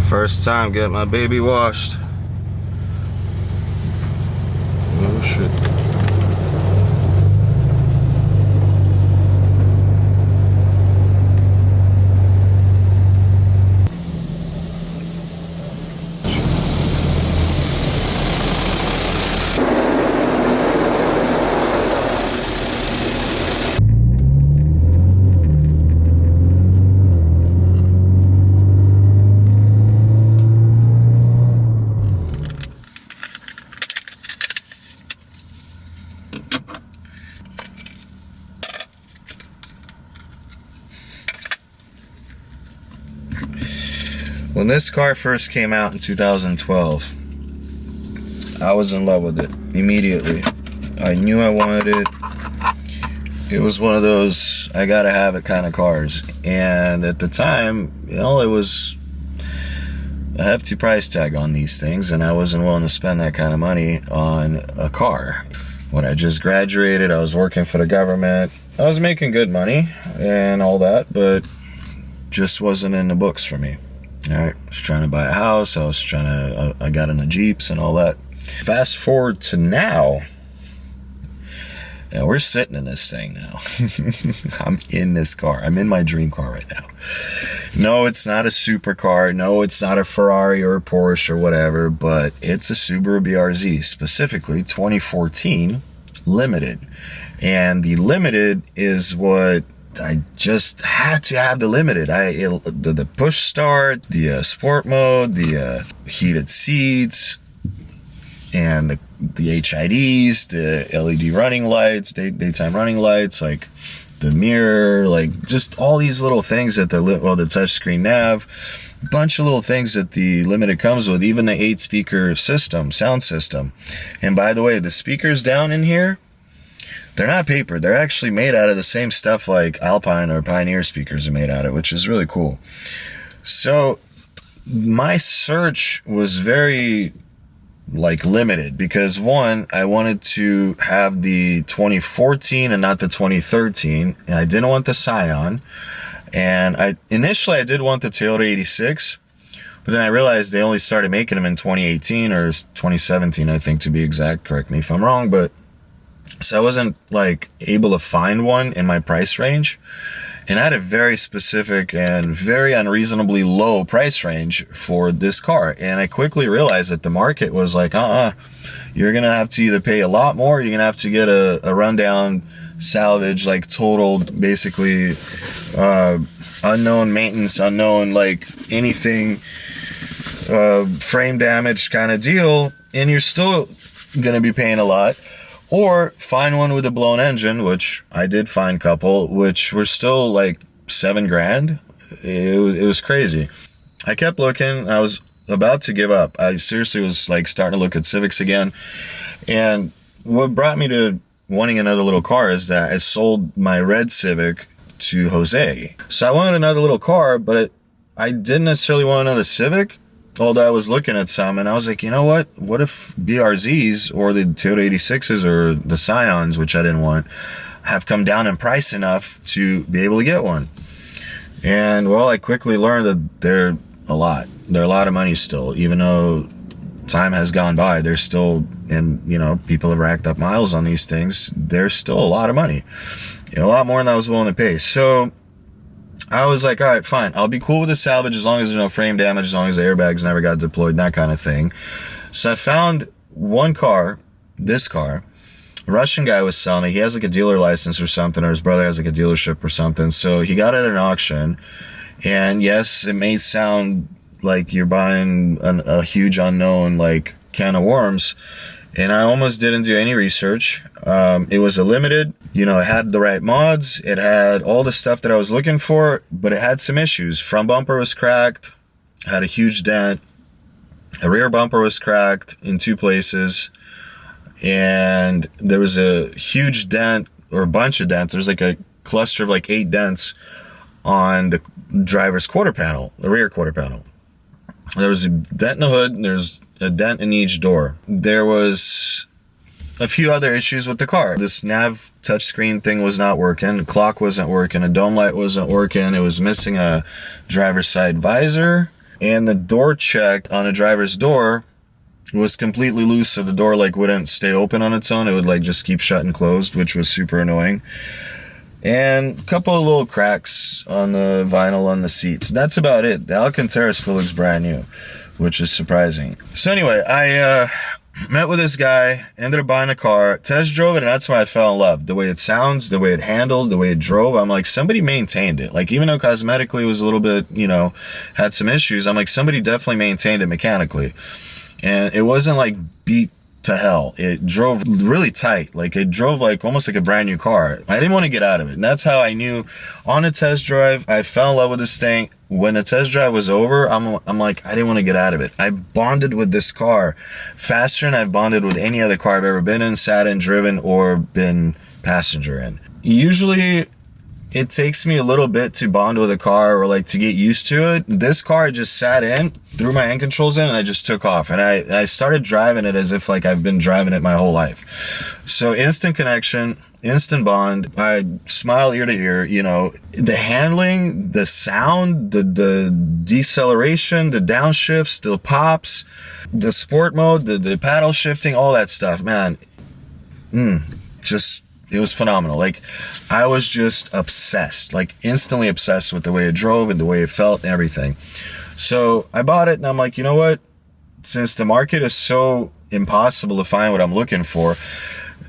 First time getting my baby washed. Oh shit. When this car first came out in 2012, I was in love with it immediately. I knew I wanted it. It was one of those I gotta have it kind of cars. And at the time, it was a hefty price tag on these things, and I wasn't willing to spend that kind of money on a car. When I just graduated, I was working for the government. I was making good money and all that, but just wasn't in the books for me. All right, I was trying to buy a house. I got into Jeeps and all that. Fast forward to now, and we're sitting in this thing now. I'm in this car. I'm in my dream car right now. No, it's not a supercar. No, it's not a Ferrari or a Porsche or whatever, but it's a Subaru BRZ, specifically 2014 Limited. And the Limited is what I just had to have. The Limited. The push start, the sport mode, the heated seats, and the HIDs, the LED running lights, daytime running lights, like the mirror, like just all these little things that the touchscreen nav, bunch of little things that the Limited comes with, even the 8-speaker sound system. And by the way, the speakers down in here, they're not paper. They're actually made out of the same stuff like Alpine or Pioneer speakers are made out of, which is really cool. So my search was very limited because, one, I wanted to have the 2014 and not the 2013, and I didn't want the Scion. And initially I did want the Toyota 86, but then I realized they only started making them in 2018 or 2017, I think, to be exact. Correct me if I'm wrong, but so I wasn't able to find one in my price range. And I had a very specific and very unreasonably low price range for this car. And I quickly realized that the market was you're going to have to either pay a lot more, or you're going to have to get a rundown salvage, totaled, basically, unknown maintenance, unknown, anything, frame damage kind of deal. And you're still going to be paying a lot. Or find one with a blown engine, which I did find a couple, which were still $7,000. It was crazy. I kept looking. I was about to give up. I seriously was starting to look at Civics again. And what brought me to wanting another little car is that I sold my red Civic to Jose. So I wanted another little car, but I didn't necessarily want another Civic. Although I was looking at some, and I was like, you know what? What if BRZs or the Toyota 86s or the Scions, which I didn't want, have come down in price enough to be able to get one? And well, I quickly learned that they're a lot. They're a lot of money still, even though time has gone by. They're still, and people have racked up miles on these things. They're still a lot of money, a lot more than I was willing to pay. So I was like, all right, fine. I'll be cool with the salvage as long as there's no frame damage, as long as the airbags never got deployed, that kind of thing. So I found one car, this car. A Russian guy was selling it. He has a dealer license or something, or his brother has a dealership or something. So he got it at an auction. And yes, it may sound like you're buying a huge unknown, can of worms. And I almost didn't do any research. It was a Limited. It had the right mods. It had all the stuff that I was looking for, but it had some issues. Front bumper was cracked, had a huge dent. A rear bumper was cracked in 2 places. And there was a huge dent, or a bunch of dents. There's a cluster of 8 dents on the driver's quarter panel, the rear quarter panel. There was a dent in the hood, and there's a dent in each door. There was a few other issues with the car. This nav touchscreen thing was not working. The clock wasn't working. A dome light wasn't working. It was missing a driver's side visor. and the door check on the driver's door was completely loose, so the door like wouldn't stay open on its own. It would like just keep shut and closed, which was super annoying. And a couple of little cracks on the vinyl on the seats. That's about it. The Alcantara still looks brand new, which is surprising. So anyway, I met with this guy, ended up buying a car, test drove it, and that's when I fell in love. The way it sounds, the way it handled, the way it drove. I'm like, somebody maintained it. Like, even though cosmetically it was a little bit, you know, had some issues, I'm like, somebody definitely maintained it mechanically. And it wasn't like beat to hell. It drove really tight. Like, it drove like almost like a brand new car. I didn't want to get out of it. And that's how I knew on a test drive, I fell in love with this thing. When the test drive was over, I'm like, I didn't want to get out of it. I bonded with this car faster than I've bonded with any other car I've ever been in, sat in, driven, or been passenger in. Usually it takes me a little bit to bond with a car or like to get used to it. This car, I just sat in, threw my hand controls in, and I just took off. And I started driving it as if like I've been driving it my whole life. So instant connection, instant bond. I smile ear to ear, you know, the handling, the sound, the deceleration, the downshifts, the pops, the sport mode, the paddle shifting, all that stuff, man. It was phenomenal. Like, I was just obsessed, like instantly obsessed with the way it drove and the way it felt and everything. So I bought it, and I'm like, you know what? Since the market is so impossible to find what I'm looking for,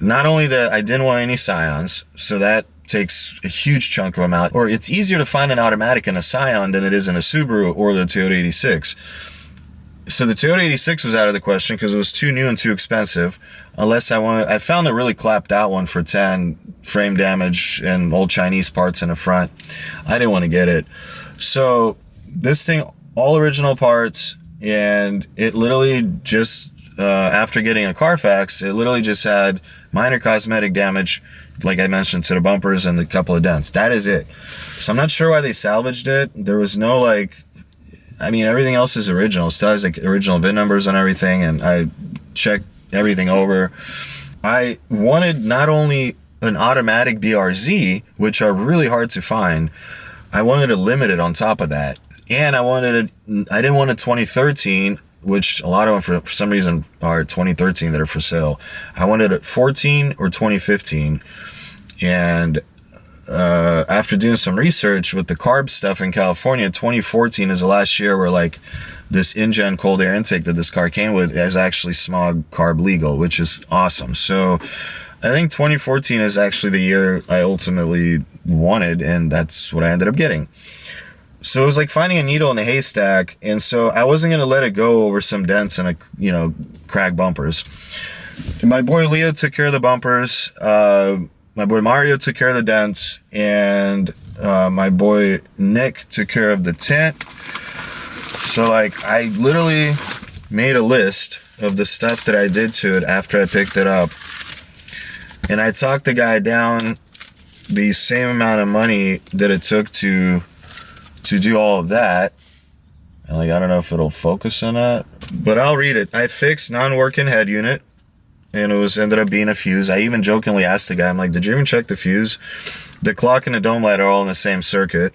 not only that, I didn't want any Scions, so that takes a huge chunk of them out. Or it's easier to find an automatic in a Scion than it is in a Subaru or the Toyota 86. So the Toyota 86 was out of the question because it was too new and too expensive. Unless I found a really clapped out one for 10, frame damage and old Chinese parts in the front. I didn't want to get it. So this thing, all original parts, and it literally just, after getting a Carfax, it literally just had minor cosmetic damage, like I mentioned, to the bumpers and a couple of dents. That is it. So I'm not sure why they salvaged it. There was no like, I mean, everything else is original. It still has like original VIN numbers and everything, and I checked everything over. I wanted not only an automatic BRZ, which are really hard to find, I wanted a limited on top of that. And I didn't want a 2013, which a lot of them for some reason are 2013 that are for sale. I wanted a 14 or 2015. And after doing some research with the carb stuff in California, 2014 is the last year where like this InGen cold air intake that this car came with is actually smog carb legal, which is awesome. So I think 2014 is actually the year I ultimately wanted, and that's what I ended up getting. So it was like finding a needle in a haystack, and so I wasn't going to let it go over some dents and, cracked bumpers. And my boy Leo took care of the bumpers. My boy Mario took care of the dents, and my boy Nick took care of the tint. So like, I literally made a list of the stuff that I did to it after I picked it up, and I talked the guy down the same amount of money that it took to do all of that. And like, I don't know if it'll focus on that, but I'll read it. I fixed non-working head unit, and it ended up being a fuse. I even jokingly asked the guy, I'm like, did you even check the fuse? The clock and the dome light are all in the same circuit.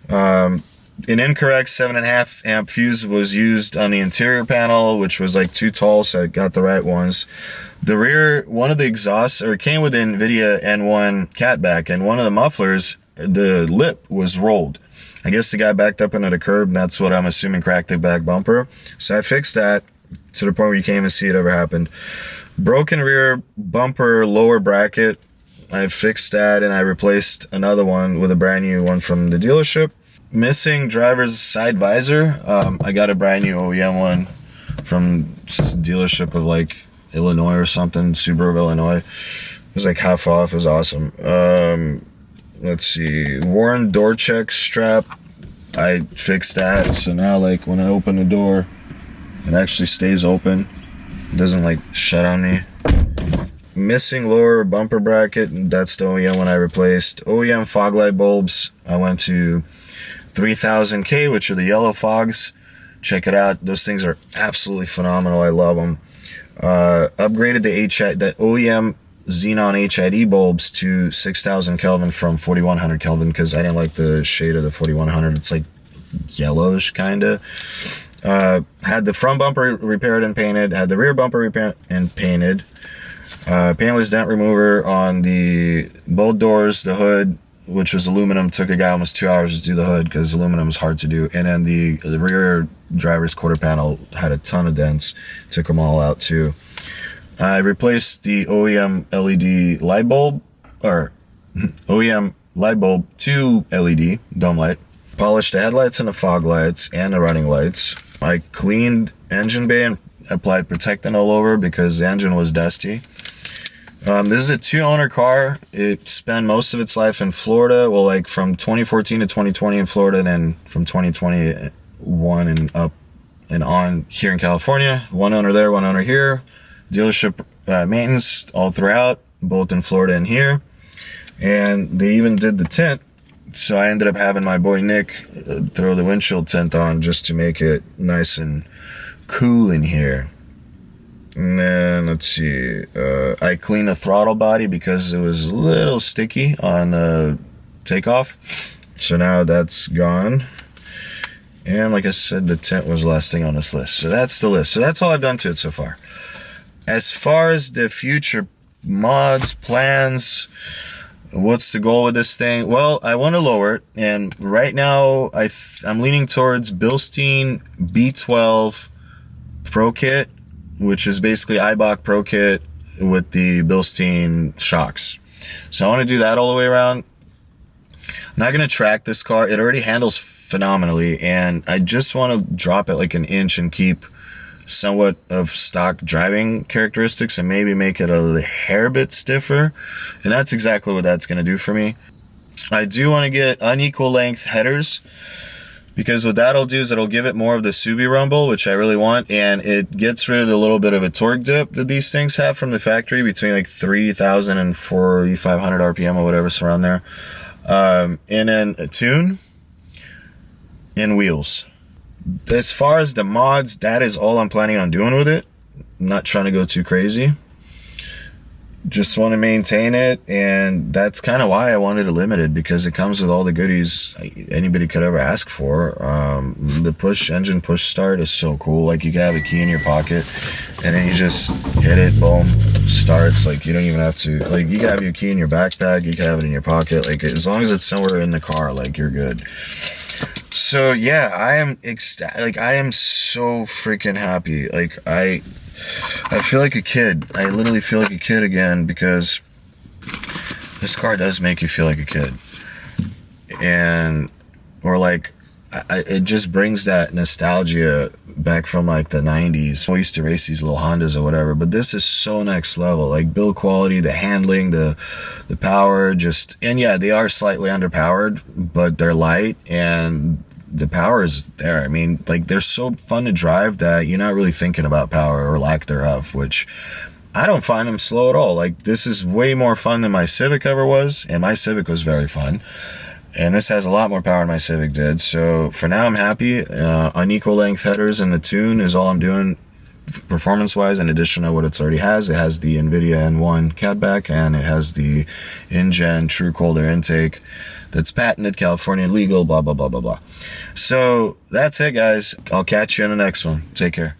An incorrect 7.5 amp fuse was used on the interior panel, which was like too tall, so I got the right ones. The rear, one of the exhausts, or it came with the NVIDIA N1 catback, and one of the mufflers, the lip was rolled. I guess the guy backed up into the curb, and that's what I'm assuming cracked the back bumper. So I fixed that to the point where you can't even see it ever happened. Broken rear bumper lower bracket, I fixed that, and I replaced another one with a brand new one from the dealership. Missing driver's side visor, I got a brand new OEM one from dealership of like Illinois or something, Subaru of Illinois. It was like half off. It was awesome. Let's see, worn door check strap, I fixed that, so now like when I open the door, it actually stays open. It doesn't like shut on me. Missing lower bumper bracket, that's the OEM one I replaced. OEM fog light bulbs, I went to 3000K, which are the yellow fogs. Check it out. Those things are absolutely phenomenal. I love them. Upgraded the OEM xenon HID bulbs to 6000 Kelvin from 4100 Kelvin because I didn't like the shade of the 4100. It's like yellowish kind of. Had the front bumper repaired and painted, had the rear bumper repaired and painted. Paintless dent remover on the both doors, the hood, which was aluminum, took a guy almost 2 hours to do the hood because aluminum is hard to do. And then the rear driver's quarter panel had a ton of dents, took them all out too. I replaced the OEM LED light bulb, or OEM light bulb to LED dome light. Polished the headlights and the fog lights and the running lights. I cleaned engine bay and applied protectant all over because the engine was dusty. This is a 2-owner car. It spent most of its life in Florida. Well, like from 2014 to 2020 in Florida, and then from 2021 and up and on here in California. 1 owner there, 1 owner here. Dealership maintenance all throughout, both in Florida and here. And they even did the tint. So I ended up having my boy Nick throw the windshield tint on just to make it nice and cool in here. And then, let's see, I cleaned the throttle body because it was a little sticky on takeoff. So now that's gone. And like I said, the tint was the last thing on this list. So that's the list. So that's all I've done to it so far. As far as the future mods, plans, what's the goal with this thing? Well, I want to lower it. And right now, I'm leaning towards Bilstein B12 Pro Kit, which is basically Eibach Pro Kit with the Bilstein shocks. So I want to do that all the way around. I'm not going to track this car. It already handles phenomenally, and I just want to drop it like an inch and keep somewhat of stock driving characteristics and maybe make it a hair bit stiffer. And that's exactly what that's going to do for me. I do want to get unequal length headers, because what that'll do is it'll give it more of the Subi rumble, which I really want, and it gets rid of the little bit of a torque dip that these things have from the factory between like 3,000 and 4,500 RPM or whatever, it's around there. And then a tune and wheels. As far as the mods, that is all I'm planning on doing with it. I'm not trying to go too crazy. Just want to maintain it, and that's kind of why I wanted it limited, because it comes with all the goodies anybody could ever ask for. The engine push start is so cool. Like, you can have a key in your pocket and then you just hit it, boom, starts. Like, you don't even have to, like, you can have your key in your backpack, you can have it in your pocket, like, as long as it's somewhere in the car, like, you're good. So yeah, I am ecstatic. I am so freaking happy. Like, I feel like a kid. I literally feel like a kid again, because this car does make you feel like a kid. And, or like, it just brings that nostalgia back from like the 90s. I used to race these little Hondas or whatever, but this is so next level. Like, build quality, the handling, the power, just, and yeah, they are slightly underpowered, but they're light and the power is there. I mean, like, they're so fun to drive that you're not really thinking about power or lack thereof, which I don't find them slow at all. Like, this is way more fun than my Civic ever was, and my Civic was very fun. And this has a lot more power than my Civic did. So for now, I'm happy. Unequal length headers and the tune is all I'm doing performance-wise, in addition to what it already has. It has the NVIDIA N1 catback, and it has the InGen True Cold Air intake that's patented, California legal, blah, blah, blah, blah, blah. So that's it, guys. I'll catch you in the next one. Take care.